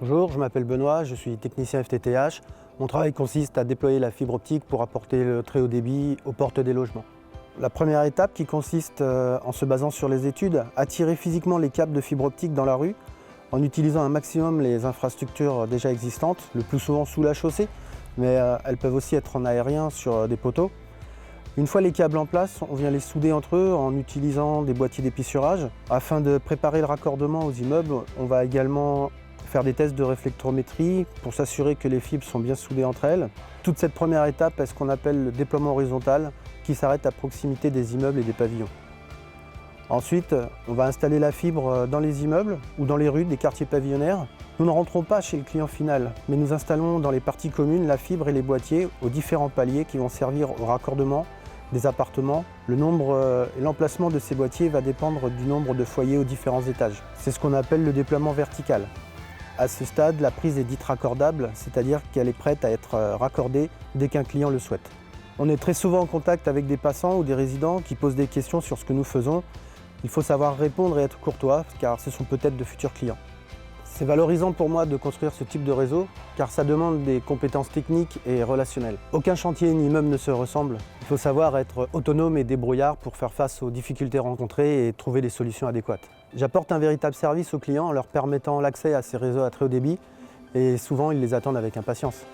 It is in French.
Bonjour, je m'appelle Benoît, je suis technicien FTTH. Mon travail consiste à déployer la fibre optique pour apporter le très haut débit aux portes des logements. La première étape qui consiste, en se basant sur les études, à tirer physiquement les câbles de fibre optique dans la rue en utilisant un maximum les infrastructures déjà existantes, le plus souvent sous la chaussée, mais elles peuvent aussi être en aérien sur des poteaux. Une fois les câbles en place, on vient les souder entre eux en utilisant des boîtiers d'épissurage. Afin de préparer le raccordement aux immeubles, on va également faire des tests de réflectrométrie pour s'assurer que les fibres sont bien soudées entre elles. Toute cette première étape est ce qu'on appelle le déploiement horizontal qui s'arrête à proximité des immeubles et des pavillons. Ensuite, on va installer la fibre dans les immeubles ou dans les rues des quartiers pavillonnaires. Nous ne rentrons pas chez le client final, mais nous installons dans les parties communes la fibre et les boîtiers aux différents paliers qui vont servir au raccordement des appartements. Le nombre et l'emplacement de ces boîtiers va dépendre du nombre de foyers aux différents étages. C'est ce qu'on appelle le déploiement vertical. À ce stade, la prise est dite raccordable, c'est-à-dire qu'elle est prête à être raccordée dès qu'un client le souhaite. On est très souvent en contact avec des passants ou des résidents qui posent des questions sur ce que nous faisons. Il faut savoir répondre et être courtois, car ce sont peut-être de futurs clients. C'est valorisant pour moi de construire ce type de réseau, car ça demande des compétences techniques et relationnelles. Aucun chantier ni immeuble ne se ressemble. Il faut savoir être autonome et débrouillard pour faire face aux difficultés rencontrées et trouver des solutions adéquates. J'apporte un véritable service aux clients en leur permettant l'accès à ces réseaux à très haut débit, et souvent ils les attendent avec impatience.